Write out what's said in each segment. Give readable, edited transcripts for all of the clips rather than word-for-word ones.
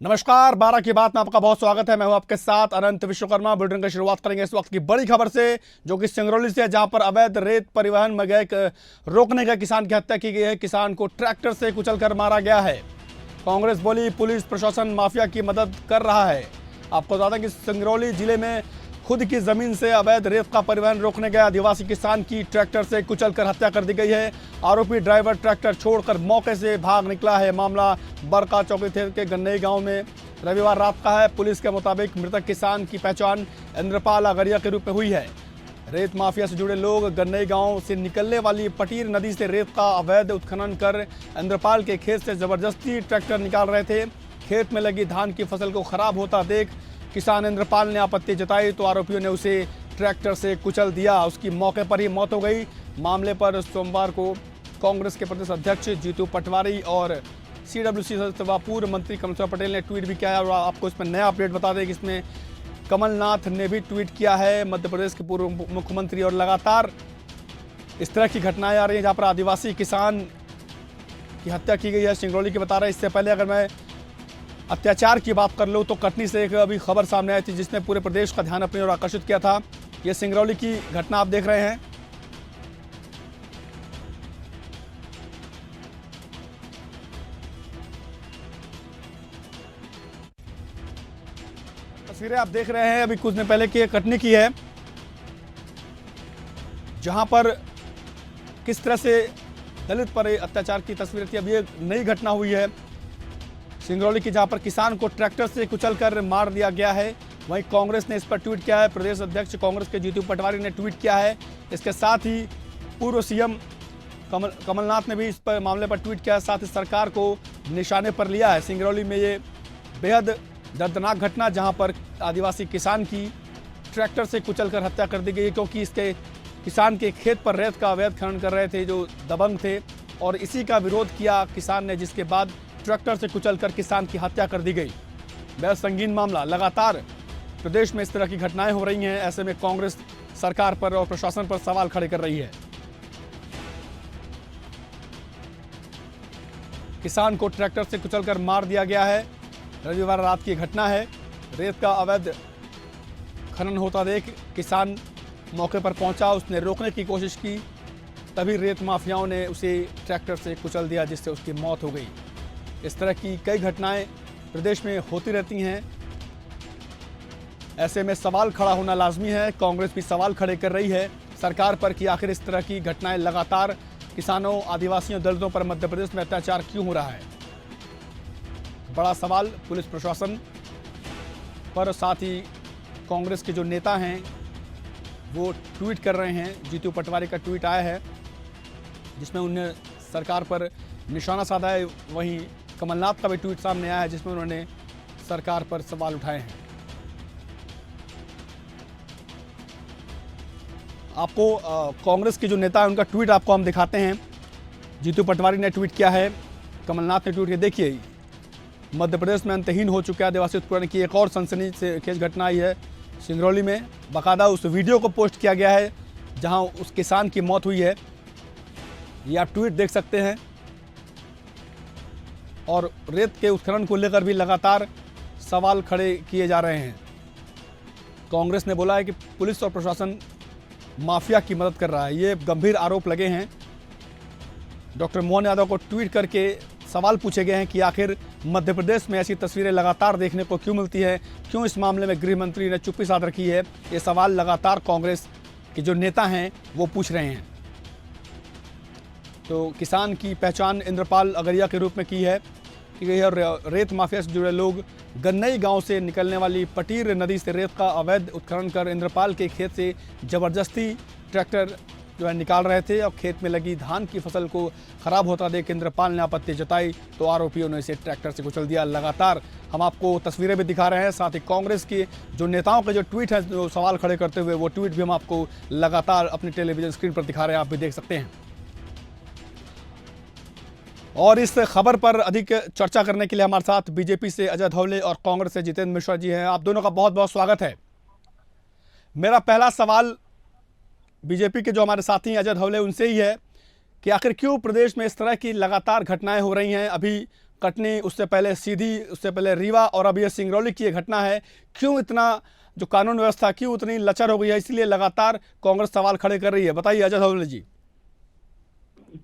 नमस्कार, 12 की बात में आपका बहुत स्वागत है। मैं हूं आपके साथ अनंत विश्वकर्मा। बुलेटिन की शुरुआत करेंगे इस वक्त की बड़ी खबर से, जो कि सिंगरौली से है, जहां पर अवैध रेत परिवहन में गए रोकने गए किसान की हत्या की गई है। किसान को ट्रैक्टर से कुचलकर मारा गया है। कांग्रेस बोली पुलिस प्रशासन माफिया की मदद कर रहा है। आपको बता दें कि सिंगरौली जिले में खुद की जमीन से अवैध रेत का परिवहन रोकने गए आदिवासी किसान की ट्रैक्टर से कुचलकर हत्या कर दी गई है। आरोपी ड्राइवर ट्रैक्टर छोड़कर मौके से भाग निकला है। मामला बरका चौकी के गन्नई गांव में रविवार रात का है। पुलिस के मुताबिक मृतक किसान की पहचान इंद्रपाल अगरिया के रूप में हुई है। रेत माफिया से जुड़े लोग गन्नई गांव से निकलने वाली पटीर नदी से रेत का अवैध उत्खनन कर इंद्रपाल के खेत से जबरदस्ती ट्रैक्टर निकाल रहे थे। खेत में लगी धान की फसल को खराब होता देख किसान इंद्रपाल ने आपत्ति जताई तो आरोपियों ने उसे ट्रैक्टर से कुचल दिया। उसकी मौके पर ही मौत हो गई। मामले पर सोमवार को कांग्रेस के प्रदेश अध्यक्ष जीतू पटवारी और सीडब्ल्यूसी सदस्य पूर्व मंत्री कमल पटेल ने ट्वीट भी किया है। और आपको इसमें नया अपडेट बता दें कि इसमें कमलनाथ ने भी ट्वीट किया है, मध्य प्रदेश के पूर्व मुख्यमंत्री। और लगातार इस तरह की घटनाएं आ रही हैं जहां पर आदिवासी किसान की हत्या की गई है। सिंगरौली की बता रहे हैं। इससे पहले अगर मैं अत्याचार की बात कर लूँ तो कटनी से एक अभी खबर सामने आई थी जिसने पूरे प्रदेश का ध्यान अपनी ओर आकर्षित किया था। ये सिंगरौली की घटना आप देख रहे हैं। तस्वीरें आप देख रहे हैं अभी कुछ दिन पहले की कटनी की है, जहां पर किस तरह से दलित पर अत्याचार की तस्वीरें थी। अभी एक नई घटना हुई है सिंगरौली की, जहां पर किसान को ट्रैक्टर से कुचलकर मार दिया गया है। वहीं कांग्रेस ने इस पर ट्वीट किया है। प्रदेश अध्यक्ष कांग्रेस के जीतू पटवारी ने ट्वीट किया है। इसके साथ ही पूर्व सीएम कमलनाथ ने भी इस पर मामले पर ट्वीट किया है। साथ ही सरकार को निशाने पर लिया है। सिंगरौली में ये बेहद दर्दनाक घटना, जहां पर आदिवासी किसान की ट्रैक्टर से कुचलकर हत्या कर दी गई है, क्योंकि इसके किसान के खेत पर रेत का अवैध खनन कर रहे थे जो दबंग थे, और इसी का विरोध किया किसान ने, जिसके बाद ट्रैक्टर से कुचलकर किसान की हत्या कर दी गई। बेहद संगीन मामला। लगातार प्रदेश में इस तरह की घटनाएं हो रही हैं। ऐसे में कांग्रेस सरकार पर और प्रशासन पर सवाल खड़े कर रही है। किसान को ट्रैक्टर से कुचलकर मार दिया गया है। रविवार रात की घटना है। रेत का अवैध खनन होता देख किसान मौके पर पहुंचा। उसने रोकने की कोशिश की, तभी रेत माफियाओं ने उसे ट्रैक्टर से कुचल दिया, जिससे उसकी मौत हो गई। इस तरह की कई घटनाएं प्रदेश में होती रहती हैं। ऐसे में सवाल खड़ा होना लाजमी है। कांग्रेस भी सवाल खड़े कर रही है सरकार पर कि आखिर इस तरह की घटनाएं लगातार किसानों, आदिवासियों, दलितों पर मध्य प्रदेश में अत्याचार क्यों हो रहा है। बड़ा सवाल पुलिस प्रशासन पर। साथ ही कांग्रेस के जो नेता हैं वो ट्वीट कर रहे हैं। जीतू पटवारी का ट्वीट आया है जिसमें उन्हें सरकार पर निशाना साधा है। वहीं कमलनाथ का भी ट्वीट सामने आया है जिसमें उन्होंने सरकार पर सवाल उठाए हैं। आपको कांग्रेस के जो नेता है उनका ट्वीट आपको हम दिखाते हैं। जीतू पटवारी ने ट्वीट किया है, कमलनाथ ने ट्वीट किया। देखिए, मध्य प्रदेश में अंतहीन हो चुके आदिवासी उत्पीड़न की एक और सनसनी से खेज घटना आई है सिंगरौली में। बाकायदा उस वीडियो को पोस्ट किया गया है जहां उस किसान की मौत हुई है। ये आप ट्वीट देख सकते हैं। और रेत के उत्खनन को लेकर भी लगातार सवाल खड़े किए जा रहे हैं। कांग्रेस ने बोला है कि पुलिस और प्रशासन माफिया की मदद कर रहा है। ये गंभीर आरोप लगे हैं। डॉक्टर मोहन यादव को ट्वीट करके सवाल पूछे गए हैं कि आखिर मध्य प्रदेश में ऐसी तस्वीरें लगातार देखने को क्यों मिलती है, क्यों इस मामले में गृह मंत्री ने चुप्पी साध रखी है। ये सवाल लगातार कांग्रेस के जो नेता हैं वो पूछ रहे हैं। तो किसान की पहचान इंद्रपाल अगरिया के रूप में की है कि रेत माफिया से जुड़े लोग गन्नई गांव से निकलने वाली पटीर नदी से रेत का अवैध उत्खनन कर इंद्रपाल के खेत से जबरदस्ती ट्रैक्टर जो है निकाल रहे थे। और खेत में लगी धान की फसल को खराब होता देख इंद्रपाल ने आपत्ति जताई तो आरोपियों ने इसे ट्रैक्टर से कुचल दिया। लगातार हम आपको तस्वीरें भी दिखा रहे हैं। साथ ही कांग्रेस के जो नेताओं के जो ट्वीट हैं, जो सवाल खड़े करते हुए, वो ट्वीट भी हम आपको लगातार अपनी टेलीविजन स्क्रीन पर दिखा रहे हैं। आप भी देख सकते हैं। और इस खबर पर अधिक चर्चा करने के लिए हमारे साथ बीजेपी से अजय धौले और कांग्रेस से जितेंद्र मिश्रा जी हैं। आप दोनों का बहुत बहुत स्वागत है। मेरा पहला सवाल बीजेपी के जो हमारे साथी हैं अजय धौले, उनसे ही है कि आखिर क्यों प्रदेश में इस तरह की लगातार घटनाएं हो रही हैं। अभी कटनी, उससे पहले सीधी, उससे पहले रीवा और अब ये सिंगरौली की ये घटना है। क्यों इतना जो कानून व्यवस्था क्यों उतनी लचर हो गई है, इसलिए लगातार कांग्रेस सवाल खड़े कर रही है। बताइए अजय धवल जी।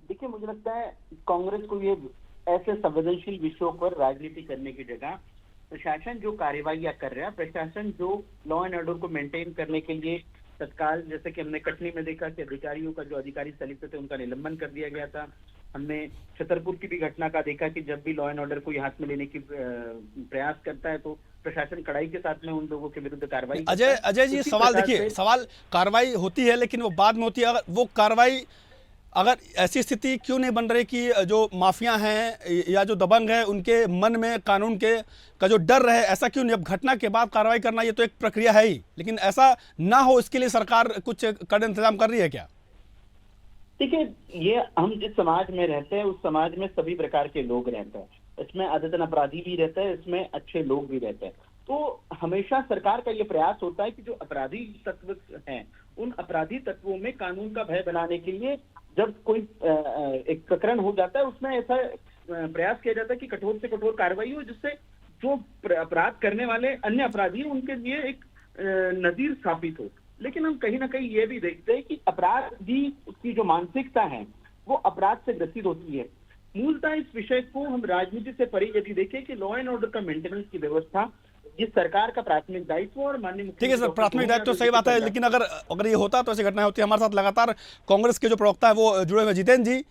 देखिए, मुझे लगता है कांग्रेस को ये ऐसे संवेदनशील विषयों पर राजनीति करने की जगह प्रशासन जो कार्यवाही कर रहा है, प्रशासन जो लॉ एंड ऑर्डर को मेंटेन करने के लिए तत्काल, जैसे कि हमने कटनी में देखा कि अधिकारियों का, जो अधिकारी संलिप्त थे उनका निलंबन कर दिया गया था। हमने छतरपुर की भी घटना का देखा कि जब भी लॉ एंड ऑर्डर को हाथ में लेने की प्रयास करता है तो प्रशासन कड़ाई के साथ में उन लोगों के विरुद्ध कार्रवाई। अजय जी, सवाल देखिए, सवाल कार्रवाई होती है लेकिन वो बाद में होती है। अगर वो कार्रवाई, अगर ऐसी स्थिति क्यों नहीं बन रही कि जो माफिया हैं या जो दबंग है उनके मन में कानून के का जो डर रहे, ऐसा क्यों नहीं? अब घटना के बाद कार्रवाई करना ये तो एक प्रक्रिया है ही, लेकिन ऐसा ना हो इसके लिए सरकार कुछ कड़े इंतजाम कर रही है क्या? देखिए, ये हम जिस समाज में रहते हैं उस समाज में सभी प्रकार के लोग रहते हैं। इसमें आदतन अपराधी भी रहते हैं, इसमें अच्छे लोग भी रहते हैं। तो हमेशा सरकार का ये प्रयास होता है कि जो अपराधी तत्व हैं उन अपराधी तत्वों में कानून का भय बनाने के लिए जब कोई एक प्रकरण हो जाता है उसमें ऐसा प्रयास किया जाता है कि कठोर से कठोर कार्रवाई हो, जिससे जो अपराध करने वाले अन्य अपराधी उनके लिए एक नजीर स्थापित हो। लेकिन हम कहीं ना कहीं ये भी देखते हैं कि अपराधी की जो मानसिकता है वो अपराध से ग्रसित होती है। मूलतः इस विषय को हम राजनीति से परे यदि देखें कि लॉ एंड ऑर्डर का मेंटेनेंस की व्यवस्था ये सरकार का प्राथमिक दायित्व और माननीय, ठीक है सर, प्राथमिक दायित्व तो सही बात है, लेकिन अगर ये होता तो ऐसी घटनाएं होती। हमारे साथ लगातार कांग्रेस के जो प्रवक्ता है वो जुड़े हुए जितेंद्र जी,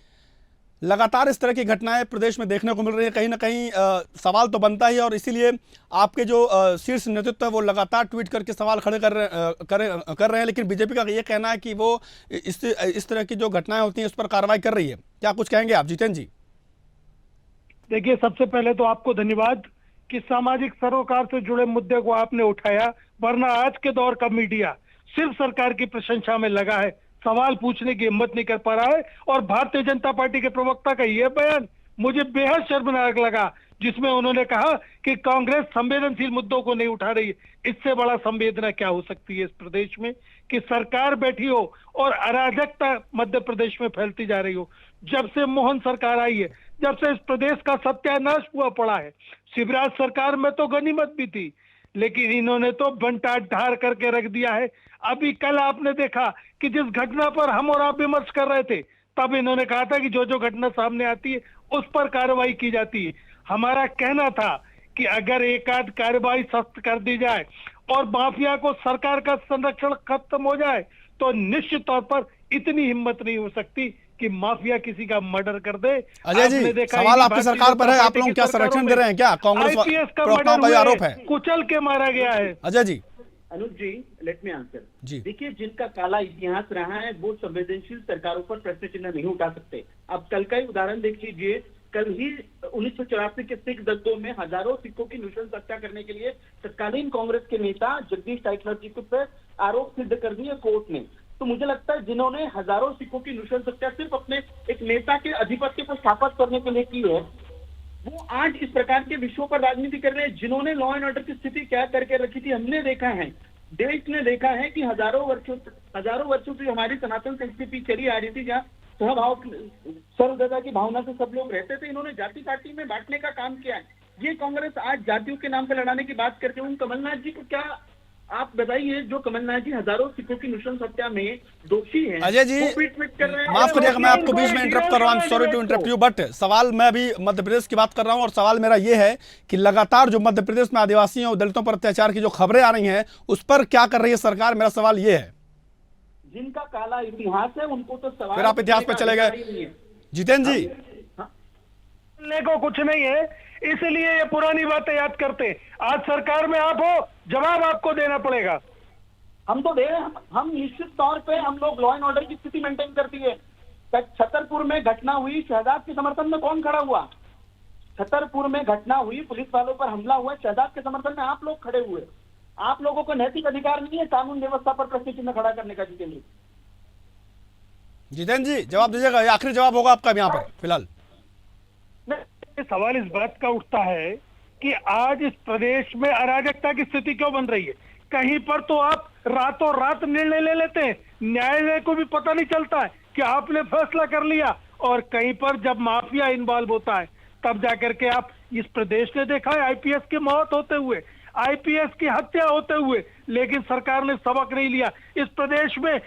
लगातार इस तरह की घटनाएं प्रदेश में देखने को मिल रही है। कहीं ना कहीं सवाल तो बनता ही है और इसीलिए आपके जो शीर्ष नेतृत्व है वो लगातार ट्वीट करके सवाल खड़े कर रहे हैं। लेकिन बीजेपी का ये कहना है कि वो इस तरह की जो घटनाएं होती हैं उस पर कार्रवाई कर रही है। क्या कुछ कहेंगे आप जितेंद्र जी? देखिए, सबसे पहले तो आपको धन्यवाद कि सामाजिक सरोकार से जुड़े मुद्दे को आपने उठाया, वरना आज के दौर का मीडिया सिर्फ सरकार की प्रशंसा में लगा है, सवाल पूछने की हिम्मत नहीं कर पा रहा है। और भारतीय जनता पार्टी के प्रवक्ता का यह बयान मुझे बेहद शर्मनाक लगा, जिसमें उन्होंने कहा कि कांग्रेस संवेदनशील मुद्दों को नहीं उठा रही है। इससे बड़ा संवेदना क्या हो सकती है इस प्रदेश में कि सरकार बैठी हो और अराजकता मध्य प्रदेश में फैलती जा रही हो। जब से मोहन सरकार आई है, जब से इस प्रदेश का सत्यानाश हुआ पड़ा है। शिवराज सरकार में तो गनीमत भी थी, लेकिन इन्होंने तो बंटा ढार करके रख दिया है। अभी कल आपने देखा कि जिस घटना पर हम और आप विमर्श कर रहे थे, तब इन्होंने कहा था कि जो जो घटना सामने आती है उस पर कार्रवाई की जाती है। हमारा कहना था कि अगर एक आध कार्रवाई सख्त कर दी जाए और माफिया को सरकार का संरक्षण खत्म हो जाए तो निश्चित तौर पर इतनी हिम्मत नहीं हो सकती कि माफिया किसी का मर्डर कर दे। अजय जी, सवाल आपकी सरकार पर है, आप लोग क्या संरक्षण दे रहे हैं? क्या कांग्रेस प्रवक्ताओं का आरोप है कुचल के मारा गया है? अजय जी, अनुज जी, लेट मी आंसर जी। देखिए, जिनका काला इतिहास रहा है वो संवेदनशील सरकारों पर प्रश्न चिन्ह नहीं उठा सकते। आप कल का ही उदाहरण देख लीजिए। कल ही 1984 के सिख दंगों में हजारों सिखों की नृशंस हत्या करने के लिए तत्कालीन कांग्रेस के नेता जगदीश टाइटलर जी पर आरोप सिद्ध कर दिए कोर्ट ने। तो मुझे लगता है जिन्होंने हजारों सिखों की नृशंस हत्या सिर्फ अपने एक नेता के आधिपत्य को स्थापित करने के लिए की है, वो आज इस प्रकार के विषयों पर राजनीति कर रहे हैं। जिन्होंने लॉ एंड ऑर्डर की स्थिति क्या करके रखी थी, हमने देखा है, देश ने देखा है कि हजारों वर्षों से हमारी सनातन संस्कृति चली आ रही थी, जहाँ सहभाव सर्वदता की भावना से सब लोग रहते थे। इन्होंने जाति पाति में बांटने का काम किया है। ये कांग्रेस आज जातियों के नाम पर लड़ाने की बात करते हैं। कमलनाथ जी को क्या आप बताइए, जो कमलनाथ जी हजारों सिखों की नृशंस हत्या में दोषी हैं, अजय जी कर रहे हैं। माफ करिएगा, मैं आपको बीच में इंटरप्ट कर रहा हूं, sorry to interrupt you, but सवाल मैं अभी मध्य प्रदेश की बात कर रहा हूं और सवाल मेरा ये है कि लगातार जो मध्य प्रदेश में आदिवासियों और दलितों पर अत्याचार की जो खबरें आ रही हैं उस पर क्या कर रही है सरकार? मेरा सवाल ये है। जिनका काला इतिहास है उनको तो सवाल, फिर आप इतिहास पे चले गए जितेंद्र जी। को कुछ नहीं है, इसलिए ये पुरानी बातें याद करते। आज सरकार में आप हो, जवाब आपको देना पड़ेगा। हम तो दे रहे हैं। हम निश्चित तौर पे हम लोग लॉ एंड ऑर्डर की स्थिति मेंटेन करती है। छतरपुर में घटना हुई, शहजाद के समर्थन में कौन खड़ा हुआ? छतरपुर में घटना हुई, पुलिस वालों पर हमला हुआ, शहजाद के समर्थन में आप लोग खड़े हुए। आप लोगों को नैतिक अधिकार नहीं है कानून व्यवस्था पर प्रश्न चिन्ह खड़ा करने का? जितेंद्र जी जवाब दीजिएगा, आखिरी जवाब होगा आपका यहाँ पर फिलहाल। सवाल इस बात का उठता है कि आज इस प्रदेश में अराजकता की स्थिति क्यों बन रही है? कहीं पर तो आप रातों रात निर्णय ले लेते हैं, न्यायालय को भी पता नहीं चलता है कि आपने फैसला कर लिया, और कहीं पर जब माफिया इन्वॉल्व होता है तब जाकर के आप इस प्रदेश ने देखा है आईपीएस की मौत होते हुए, आईपीएस की हत्या होते हुए, लेकिन सरकार ने सबक नहीं लिया। इस प्रदेश में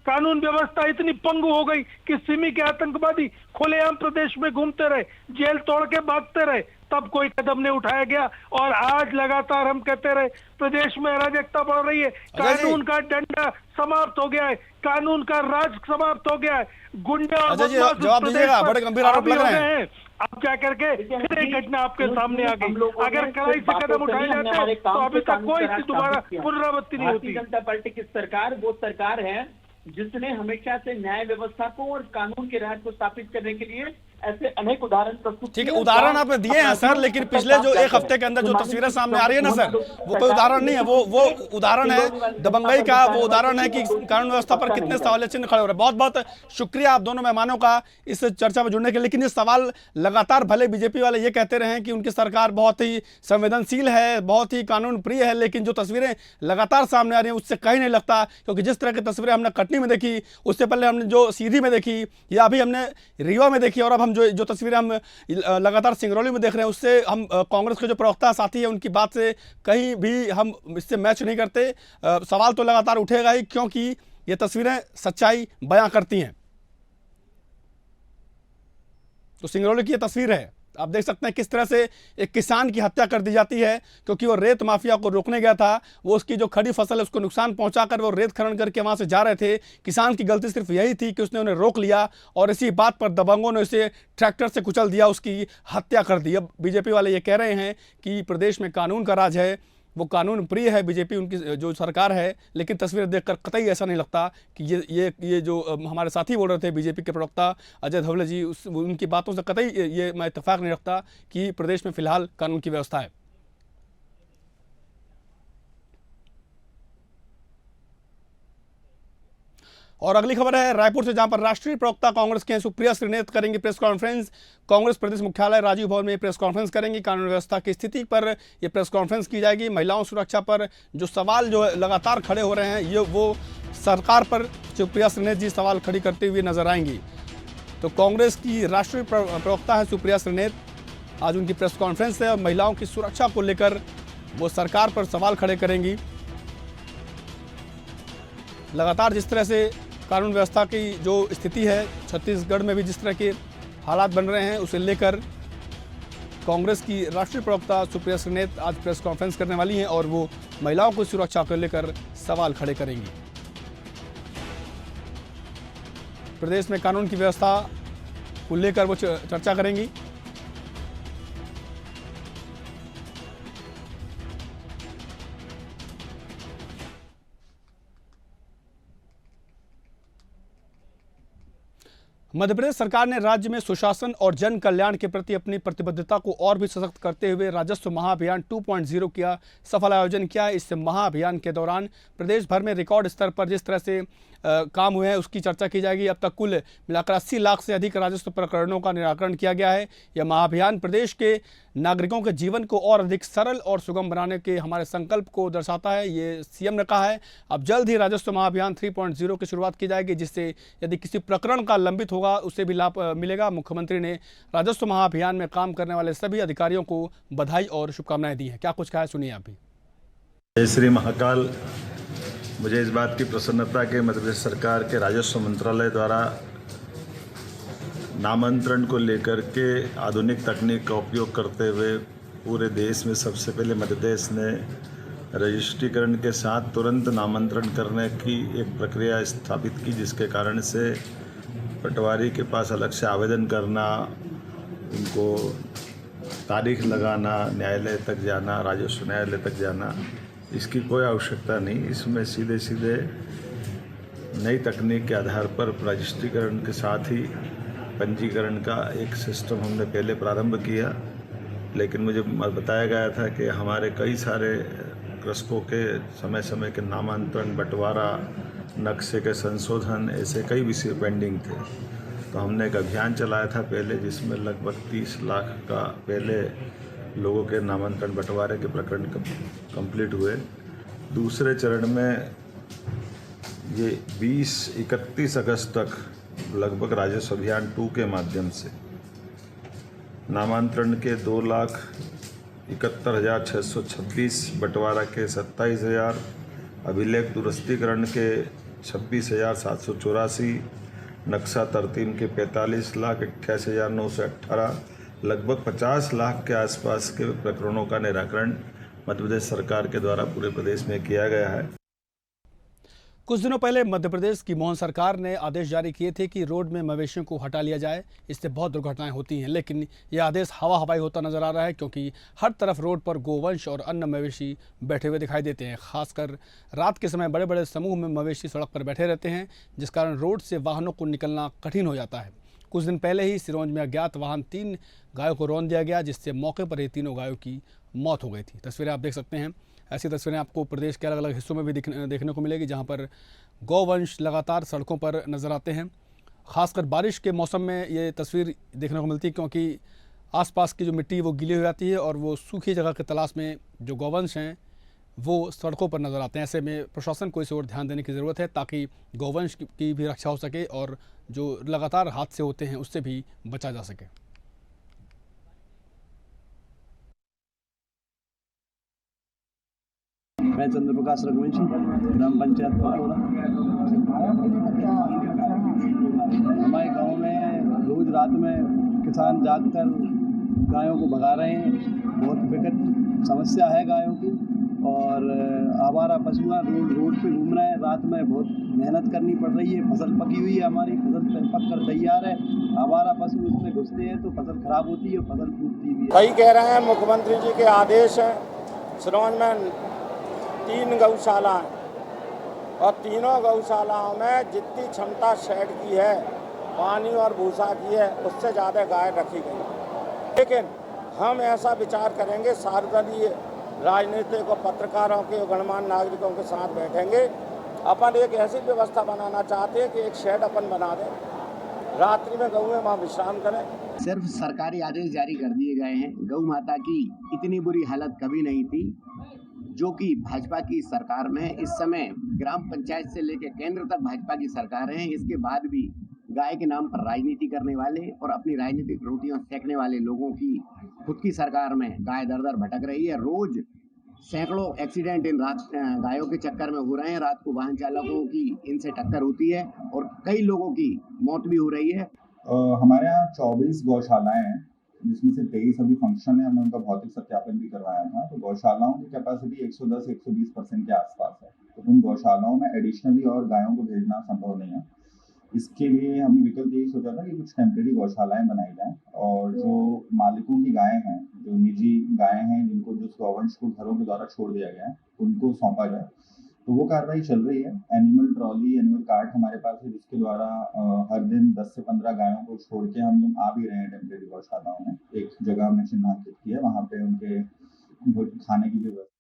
कानून व्यवस्था इतनी पंगु हो गई कि सिमी के आतंकवादी खुलेआम प्रदेश में घूमते रहे, जेल तोड़ के भागते रहे, तब कोई कदम नहीं उठाया गया। और आज लगातार हम कहते रहे प्रदेश में अराजकता बढ़ रही है, कानून का डंडा समाप्त हो गया है, कानून का राज समाप्त हो गया है, गुंडे और अजय जी जवाब दीजिएगा, बड़े गंभीर आरोप लग रहे हैं। अब क्या करके फिर एक घटना आपके सामने आ गई। अगर कड़ाई से कदम उठाए जाते तो अभी तक कोई दोबारा पुनरावृत्ति नहीं होती। भारतीय जनता पार्टी की सरकार वो सरकार है जिसने हमेशा से न्याय व्यवस्था को और कानून के राज को स्थापित करने के लिए ऐसे अनेक उदाहरण प्रस्तुत ठीक है, उदाहरण आपने दिए हैं सर, लेकिन पिछले जो एक हफ्ते के अंदर जो तस्वीरें सामने आ रही है ना सर, वो कोई उदाहरण नहीं है, वो उदाहरण है दबंगई का, वो उदाहरण है कि कानून व्यवस्था पर कितने सवाल चिन्ह खड़े हो रहे हैं। बहुत बहुत शुक्रिया आप दोनों मेहमानों का इस चर्चा में जुड़ने के लिए। लेकिन ये सवाल लगातार, भले बीजेपी वाले ये कहते रहे हैं कि उनकी सरकार बहुत ही संवेदनशील है, बहुत ही कानून प्रिय है, लेकिन जो तस्वीरें लगातार सामने आ रही हैं उससे कहीं नहीं लगता। क्योंकि जिस तरह की तस्वीरें हमने कटनी में देखी, उससे पहले हमने जो सीधी में देखी, या अभी हमने रीवा में देखी, और अब हम जो तस्वीरें हम लगातार सिंगरौली में देख रहे हैं, उससे हम कांग्रेस के जो प्रवक्ता साथी है उनकी बात से कहीं भी हम इससे मैच नहीं करते। सवाल तो लगातार उठेगा ही, क्योंकि ये तस्वीरें सच्चाई बयां करती हैं। तो सिंगरौली की ये तस्वीर है, आप देख सकते हैं किस तरह से एक किसान की हत्या कर दी जाती है, क्योंकि वो रेत माफिया को रोकने गया था। वो उसकी जो खड़ी फसल है उसको नुकसान पहुंचाकर वो रेत खनन करके वहां से जा रहे थे। किसान की गलती सिर्फ यही थी कि उसने उन्हें रोक लिया, और इसी बात पर दबंगों ने उसे ट्रैक्टर से कुचल दिया, उसकी हत्या कर दी। अब बीजेपी वाले ये कह रहे हैं कि प्रदेश में कानून का राज है, वो कानून प्रिय है बीजेपी, उनकी जो सरकार है। लेकिन तस्वीर देखकर कतई ऐसा नहीं लगता कि ये जो हमारे साथी बोल रहे थे बीजेपी के प्रवक्ता अजय धवले जी, उनकी बातों से कतई ये मैं इत्तेफाक नहीं रखता कि प्रदेश में फिलहाल कानून की व्यवस्था है। और अगली खबर है रायपुर से, जहां पर राष्ट्रीय प्रवक्ता कांग्रेस के सुप्रिया श्रीनेत करेंगे प्रेस कॉन्फ्रेंस। कांग्रेस प्रदेश मुख्यालय राजीव भवन में प्रेस कॉन्फ्रेंस करेंगी। कानून व्यवस्था की स्थिति पर यह प्रेस कॉन्फ्रेंस की जाएगी। महिलाओं सुरक्षा पर जो सवाल जो लगातार खड़े हो रहे हैं, ये वो सरकार पर सुप्रिया श्रीनेत जी सवाल खड़ी करते हुए नजर आएंगी। तो कांग्रेस की राष्ट्रीय प्रवक्ता है सुप्रिया श्रीनेत, आज उनकी प्रेस कॉन्फ्रेंस है और महिलाओं की सुरक्षा को लेकर वो सरकार पर सवाल खड़े करेंगी। लगातार जिस तरह से कानून व्यवस्था की जो स्थिति है, छत्तीसगढ़ में भी जिस तरह के हालात बन रहे हैं, उसे लेकर कांग्रेस की राष्ट्रीय प्रवक्ता सुप्रिया श्रीनेत आज प्रेस कॉन्फ्रेंस करने वाली हैं और वो महिलाओं की सुरक्षा को लेकर सवाल खड़े करेंगी। प्रदेश में कानून की व्यवस्था को लेकर वो चर्चा करेंगी। मध्य प्रदेश सरकार ने राज्य में सुशासन और जन कल्याण के प्रति अपनी प्रतिबद्धता को और भी सशक्त करते हुए राजस्व महाअभियान 2.0 का सफल आयोजन किया है। इस महाअभियान के दौरान प्रदेश भर में रिकॉर्ड स्तर पर जिस तरह से काम हुए हैं उसकी चर्चा की जाएगी। अब तक कुल मिलाकर 80 लाख से अधिक राजस्व प्रकरणों का निराकरण किया गया है। यह महाअभियान प्रदेश के नागरिकों के जीवन को और अधिक सरल और सुगम बनाने के हमारे संकल्प को दर्शाता है, ये सीएम ने कहा है। अब जल्द ही राजस्व महाअभियान 3.0 की शुरुआत की जाएगी, जिससे यदि किसी प्रकरण का लंबित होगा उसे भी लाभ मिलेगा। मुख्यमंत्री ने राजस्व महाअभियान में काम करने वाले सभी अधिकारियों को बधाई और शुभकामनाएं दी हैं। क्या कुछ कहा है, सुनिए आप भी। जय श्री महाकाल। मुझे इस बात की प्रसन्नता के मध्य प्रदेश सरकार के राजस्व मंत्रालय द्वारा नामांतरण को लेकर के आधुनिक तकनीक का उपयोग करते हुए पूरे देश में सबसे पहले मध्य प्रदेश ने रजिस्ट्रीकरण के साथ तुरंत नामांतरण करने की एक प्रक्रिया स्थापित की, जिसके कारण से पटवारी के पास अलग से आवेदन करना, उनको तारीख लगाना, न्यायालय तक जाना, राजस्व न्यायालय तक जाना, इसकी कोई आवश्यकता नहीं। इसमें सीधे सीधे नई तकनीक के आधार पर रजिस्ट्रीकरण के साथ ही पंजीकरण का एक सिस्टम हमने पहले प्रारंभ किया। लेकिन मुझे बताया गया था कि हमारे कई सारे कृषकों के समय समय के नामांतरण, बंटवारा, नक्शे के संशोधन, ऐसे कई विषय पेंडिंग थे। तो हमने एक अभियान चलाया था पहले, जिसमें लगभग 30 लाख का पहले लोगों के नामांतरण बंटवारे के प्रकरण कंप्लीट हुए। दूसरे चरण में ये 20-31 अगस्त तक लगभग राजस्व अभियान 2 के माध्यम से नामांतरण के 2,71,626, बंटवारा के 27,000, अभिलेख दुरुस्तीकरण के 26,784, नक्शा तरतीब के 45,88,918, लगभग 50 लाख के आसपास के प्रकरणों का निराकरण मध्य प्रदेश सरकार के द्वारा पूरे प्रदेश में किया गया है। कुछ दिनों पहले मध्य प्रदेश की मोहन सरकार ने आदेश जारी किए थे कि रोड में मवेशियों को हटा लिया जाए, इससे बहुत दुर्घटनाएं होती हैं। लेकिन यह आदेश हवा हवाई होता नजर आ रहा है, क्योंकि हर तरफ रोड पर गोवंश और अन्य मवेशी बैठे हुए दिखाई देते हैं। खासकर रात के समय बड़े बड़े समूह में मवेशी सड़क पर बैठे रहते हैं, जिस कारण रोड से वाहनों को निकलना कठिन हो जाता है। कुछ दिन पहले ही सिरोंज में अज्ञात वाहन 3 गायों को रौंद दिया गया, जिससे मौके पर ही तीनों गायों की मौत हो गई थी। तस्वीरें आप देख सकते हैं। ऐसी तस्वीरें आपको प्रदेश के अलग अलग हिस्सों में भी देखने को मिलेगी, जहां पर गौवंश लगातार सड़कों पर नज़र आते हैं। खासकर बारिश के मौसम में ये तस्वीर देखने को मिलती है, क्योंकि आसपास की जो मिट्टी वो गीली हो जाती है और वो सूखी जगह की तलाश में जो गौवंश हैं वो सड़कों पर नज़र आते हैं। ऐसे में प्रशासन को इस ओर ध्यान देने की ज़रूरत है, ताकि गौवंश की भी रक्षा हो सके और जो लगातार हादसे होते हैं उससे भी बचा जा सके। मैं चंद्र प्रकाश रघुवंशी, ग्राम पंचायत पटोरा। हमारे गांव में रोज रात में किसान जागकर गायों को भगा रहे हैं। बहुत विकट समस्या है गायों की, और आवारा पशुआं रोड पे घूम रहे हैं। रात में बहुत मेहनत करनी पड़ रही है। फसल पकी हुई है, हमारी फसल पक कर तैयार है। आवारा पशु उसमें घुसते हैं तो फसल खराब होती है और फसल टूटती भी है। कई कह रहे हैं मुख्यमंत्री जी के आदेश हैं। सिरोंज में 3 गौशाला हैं और तीनों गौशालाओं में जितनी क्षमता शेड की है, पानी और भूसा की है, उससे ज़्यादा गाय रखी गई। लेकिन हम ऐसा विचार करेंगे, सार्वजनिक राजनीतिक और पत्रकारों के और गणमान्य नागरिकों के साथ बैठेंगे। अपन एक ऐसी व्यवस्था बनाना चाहते हैं कि एक शेड अपन बना दें, रात्रि में गऊ वहाँ विश्राम करें। सिर्फ सरकारी आदेश जारी कर दिए गए हैं। गौ माता की इतनी बुरी हालत कभी नहीं थी, जो कि भाजपा की सरकार में इस समय ग्राम पंचायत से लेकर केंद्र तक भाजपा की सरकार है। इसके बाद भी गाय के नाम पर राजनीति करने वाले और अपनी राजनीतिक रोटियां सेकने वाले लोगों की खुद की सरकार में गाय दर दर भटक रही है। रोज सैकड़ों एक्सीडेंट इन रात गायों के चक्कर में हो रहे हैं। रात को वाहन चालकों की इनसे टक्कर होती है और कई लोगों की मौत भी हो रही है। हमारे यहाँ 24 गौशालाएं हैं, जिसमें से 23 अभी फंक्शन है। हमने उनका भौतिक सत्यापन भी करवाया था। तो गौशालाओं की कैपेसिटी 110-120% के आसपास है। तो उन गौशालाओं में एडिशनली और गायों को भेजना संभव नहीं है। इसके लिए हमने विकल्प यही सोचा था कि कुछ टेम्परेरी गौशालाएं बनाई जाएं, और जो मालिकों की गायें हैं, जो निजी गायें हैं, जिनको जिस गौवंश को घरों के द्वारा छोड़ दिया गया है, उनको सौंपा जाए। तो वो कार्रवाई चल रही है। एनिमल ट्रॉली, एनिमल कार्ट हमारे पास है, जिसके द्वारा हर दिन 10 से 15 गायों को छोड़ के हम लोग आ भी रहे हैं टेम्परेरी गौशालाओं में। एक जगह हमने चिन्हांकित की है, वहाँ पे उनके खाने की व्यवस्था।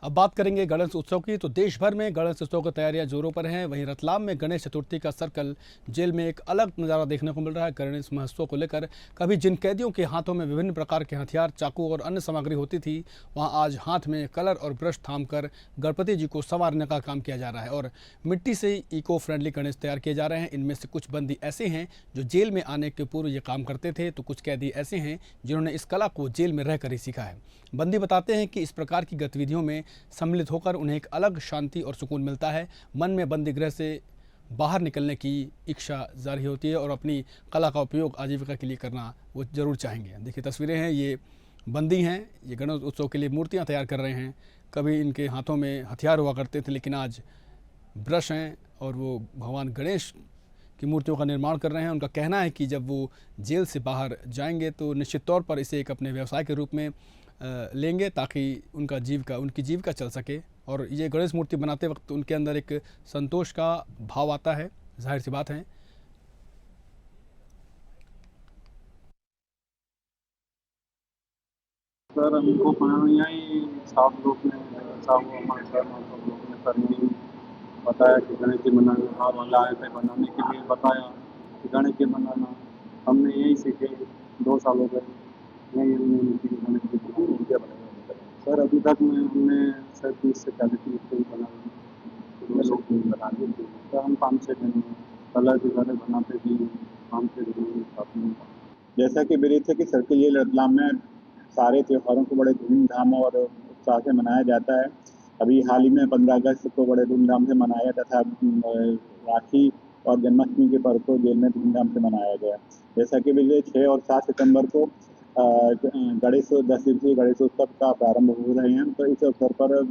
अब बात करेंगे गणेश उत्सव की। तो देश भर में गणेश उत्सव की तैयारियां जोरों पर हैं। वहीं रतलाम में गणेश चतुर्थी का सर्कल जेल में एक अलग नज़ारा देखने को मिल रहा है। गणेश महोत्सव को लेकर कभी जिन कैदियों के हाथों में विभिन्न प्रकार के हथियार, चाकू और अन्य सामग्री होती थी, वहां आज हाथ में कलर और ब्रश थामकर गणपति जी को संवारने का काम किया जा रहा है और मिट्टी से इको फ्रेंडली गणेश तैयार किए जा रहे हैं। इनमें से कुछ बंदी ऐसे हैं जो जेल में आने के पूर्व ये काम करते थे, तो कुछ कैदी ऐसे हैं जिन्होंने इस कला को जेल में रहकर ही सीखा है। बंदी बताते हैं कि इस प्रकार की गतिविधियों में सम्मिलित होकर उन्हें एक अलग शांति और सुकून मिलता है। मन में बंदी गृह से बाहर निकलने की इच्छा जारी होती है और अपनी कला का उपयोग आजीविका के लिए करना वो ज़रूर चाहेंगे। देखिए तस्वीरें हैं, ये बंदी हैं, ये गणेश उत्सव के लिए मूर्तियां तैयार कर रहे हैं। कभी इनके हाथों में हथियार हुआ करते थे, लेकिन आज ब्रश हैं और वो भगवान गणेश की मूर्तियों का निर्माण कर रहे हैं। उनका कहना है कि जब वो जेल से बाहर जाएंगे तो निश्चित तौर पर इसे एक अपने व्यवसाय के रूप में लेंगे, ताकि उनकी जीविका चल सके। और ये गणेश मूर्ति बनाते वक्त उनके अंदर एक संतोष का भाव आता है, जाहिर सी बात है। सर हमको यहाँ ही साहब लोग ने हमारे सर लोग ने सर ने बताया कि गणेश जी बनाना वाला आए थे, बनाने के लिए बताया कि गणेश जी बनाना। हमने यही सीखे, 2 साल हो गए यही गणेश जी की मूर्तियाँ बनाई। सर अभी तक में हमने सर 30 से 40 मूर्ति बना दी थी। सर हम 5-6 दिन कलर भी बनाते थे, 5-6 दिन। जैसा कि विदित है कि सर्किल जेल रतलाम में सारे त्योहारों को बड़े धूमधाम और उत्साह से मनाया जाता है। अभी हाल ही में 15 अगस्त को बड़े धूमधाम से मनाया तथा राखी और जन्माष्टमी के पर्व को जेल में धूमधाम से मनाया गया। जैसा कि विदित 6 और 7 सितंबर को गणेश 10 दिवसीय गणेशोत्सव का प्रारंभ हो रहे हैं। तो इस अवसर पर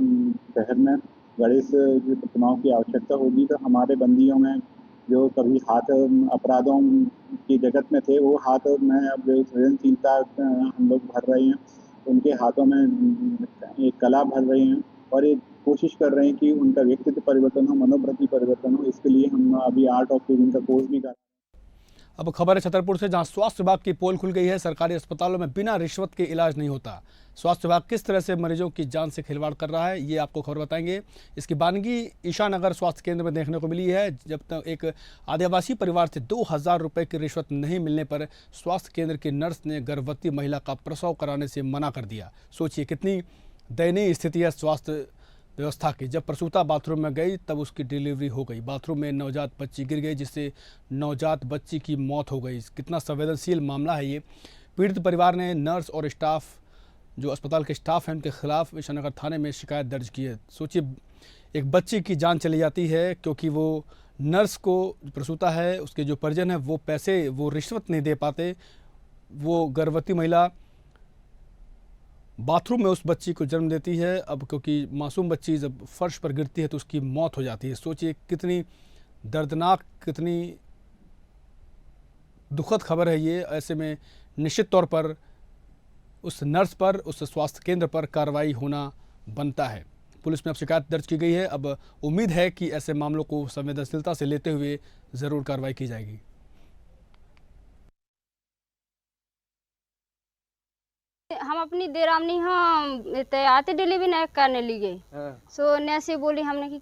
शहर में गणेश की प्रतिमाओं की आवश्यकता होगी। तो हमारे बंदियों में जो कभी हाथ अपराधों की जगत में थे, वो हाथ में अब सृजनशीलता हम लोग भर रहे हैं। उनके हाथों में एक कला भर रहे हैं और एक कोशिश कर रहे हैं कि उनका व्यक्तित्व परिवर्तन हो, मनोवृत्ति परिवर्तन हो। इसके लिए हम अभी आर्ट ऑफ लिविंग का कोर्स भी कर रहे हैं। अब खबर है छतरपुर से, जहां स्वास्थ्य विभाग की पोल खुल गई है। सरकारी अस्पतालों में बिना रिश्वत के इलाज नहीं होता। स्वास्थ्य विभाग किस तरह से मरीजों की जान से खिलवाड़ कर रहा है, ये आपको खबर बताएंगे। इसकी बानगी ईशानगर स्वास्थ्य केंद्र में देखने को मिली है, जब तक एक आदिवासी परिवार से 2000 रुपये की रिश्वत नहीं मिलने पर स्वास्थ्य केंद्र की नर्स ने गर्भवती महिला का प्रसव कराने से मना कर दिया। सोचिए कितनी दयनीय स्थिति है स्वास्थ्य व्यवस्था की। जब प्रसूता बाथरूम में गई तब उसकी डिलीवरी हो गई। बाथरूम में नवजात बच्ची गिर गई, जिससे नवजात बच्ची की मौत हो गई। कितना संवेदनशील मामला है ये। पीड़ित परिवार ने नर्स और स्टाफ, जो अस्पताल के स्टाफ हैं, उनके खिलाफ ईशानगर थाने में शिकायत दर्ज की है। सोचिए एक बच्ची की जान चली जाती है क्योंकि वो नर्स को प्रसूता है, उसके जो परिजन है वो पैसे, वो रिश्वत नहीं दे पाते। वो गर्भवती महिला बाथरूम में उस बच्ची को जन्म देती है। अब क्योंकि मासूम बच्ची जब फर्श पर गिरती है तो उसकी मौत हो जाती है। सोचिए कितनी दर्दनाक, कितनी दुखद खबर है ये। ऐसे में निश्चित तौर पर उस नर्स पर, उस स्वास्थ्य केंद्र पर कार्रवाई होना बनता है। पुलिस में अब शिकायत दर्ज की गई है। अब उम्मीद है कि ऐसे मामलों को संवेदनशीलता से लेते हुए ज़रूर कार्रवाई की जाएगी। हम अपनी देरामनी हम आते डिलीवरी नहीं करने लिए। सो नैसे बोली हमने कि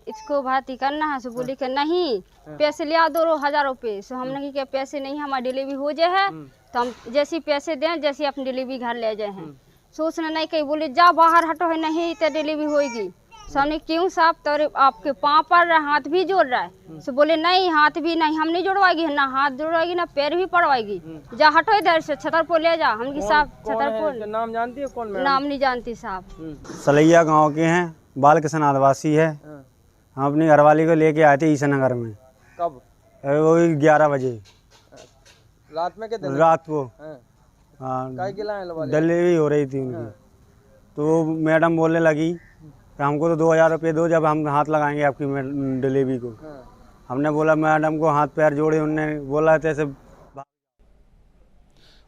इसको भर्ती करना है। सो बोली कि नहीं, पैसे लिया 2000 रुपये। सो हमने कि पैसे नहीं, हमारी डिलीवरी हो जाए है तो हम जैसे पैसे दें, जैसे अपनी डिलीवरी घर ले जाए हैं। सो उसने नहीं कही, बोले जा बाहर हटो है, नहीं तो डिलीवरी होगी। सो हमने क्यों साहब, तो आपके पाँव पर हाथ भी जोड़ रहा है। सो बोले नहीं, हाथ भी नहीं, हम नहीं जोड़वाएगी, ना हाथ जोड़वाएगी ना पैर भी पड़वाएगी। जा हटो इधर से, छतरपुर ले जा। हम साहब छतरपुर नाम जानती है कौन? नाम नहीं जानती साहब। सलैया गांव के हैं, बाल किशन आदिवासी है। हम अपनी घरवाली को लेके आए थे ईशानगर में। कब? वही 11 बजे रात में? के रात को। हाँ, डिलीवरी हो रही थी उनकी। तो मैडम बोलने लगी कि हमको तो 2000 रुपये दो, जब हम हाथ लगाएंगे आपकी डिलीवरी को। हमने बोला मैडम को हाथ पैर जोड़े, उन्होंने बोला ऐसे।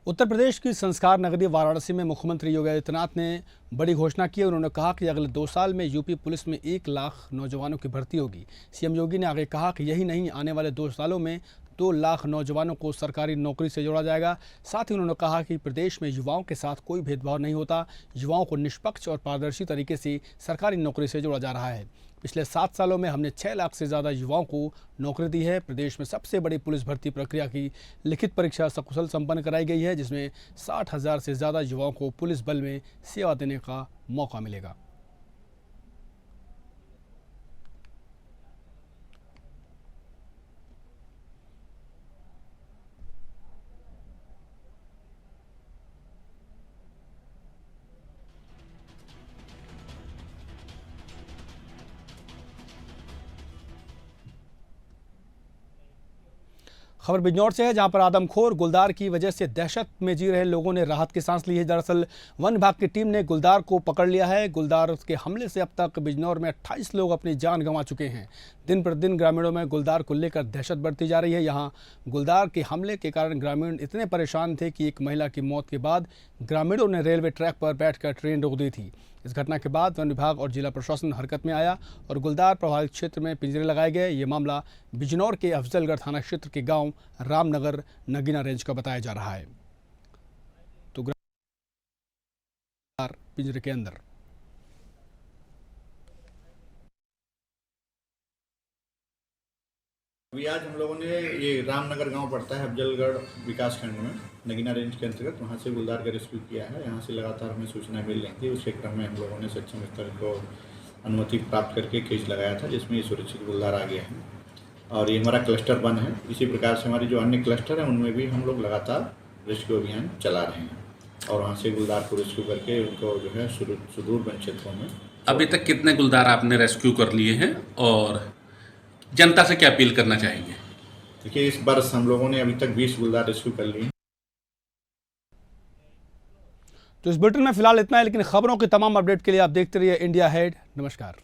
उत्तर प्रदेश की संस्कार नगरी वाराणसी में मुख्यमंत्री योगी आदित्यनाथ ने बड़ी घोषणा की। उन्होंने कहा कि अगले 2 साल में यूपी पुलिस में 1 लाख नौजवानों की भर्ती होगी। सीएम योगी ने आगे कहा कि यही नहीं, आने वाले 2 सालों में 2 लाख नौजवानों को सरकारी नौकरी से जोड़ा जाएगा। साथ ही उन्होंने कहा कि प्रदेश में युवाओं के साथ कोई भेदभाव नहीं होता। युवाओं को निष्पक्ष और पारदर्शी तरीके से सरकारी नौकरी से जोड़ा जा रहा है। पिछले 7 सालों में हमने 6 लाख से ज़्यादा युवाओं को नौकरी दी है। प्रदेश में सबसे बड़ी पुलिस भर्ती प्रक्रिया की लिखित परीक्षा सकुशल संपन्न कराई गई है, जिसमें 60,000 से ज़्यादा युवाओं को पुलिस बल में सेवा देने का मौका मिलेगा। खबर बिजनौर से है, जहां पर आदमखोर गुलदार की वजह से दहशत में जी रहे लोगों ने राहत की सांस ली है। दरअसल वन विभाग की टीम ने गुलदार को पकड़ लिया है। गुलदार के हमले से अब तक बिजनौर में 28 लोग अपनी जान गंवा चुके हैं। दिन प्रतिदिन ग्रामीणों में गुलदार को लेकर दहशत बढ़ती जा रही है। यहां गुलदार के हमले के कारण ग्रामीण इतने परेशान थे कि एक महिला की मौत के बाद ग्रामीणों ने रेलवे ट्रैक पर बैठकर ट्रेन रोक दी थी। इस घटना के बाद वन विभाग और जिला प्रशासन हरकत में आया और गुलदार प्रभावित क्षेत्र में पिंजरे लगाए गए। ये मामला बिजनौर के अफजलगढ़ थाना क्षेत्र के गांव रामनगर नगीना रेंज का बताया जा रहा है। तो गुलदार पिंजरे के अंदर। अभी आज हम लोगों ने ये रामनगर गांव पड़ता है अफजलगढ़ विकास खंड में, नगीना रेंज के अंतर्गत, वहां से गुलदार का रेस्क्यू किया है। यहां से लगातार हमें सूचना मिल रही थी। उसके क्रम में हम लोगों ने सक्षम स्तर को अनुमति प्राप्त करके केस लगाया था, जिसमें ये सुरक्षित गुलदार आ गया है और ये हमारा क्लस्टर 1 है। इसी प्रकार से हमारे जो अन्य क्लस्टर हैं उनमें भी हम लोग लगातार रेस्क्यू अभियान चला रहे हैं और वहाँ से गुलदार को रेस्क्यू करके उनको जो है सुदूर वन क्षेत्रों में। अभी तक कितने गुलदार आपने रेस्क्यू कर लिए हैं और जनता से क्या अपील करना चाहेंगे? देखिए, इस वर्ष हम लोगों ने अभी तक 20 गुलदार रेस्क्यू कर लिए हैं। तो इस बुलेटिन में फिलहाल इतना है, लेकिन खबरों की तमाम अपडेट के लिए आप देखते रहिए इंडिया हेड। नमस्कार।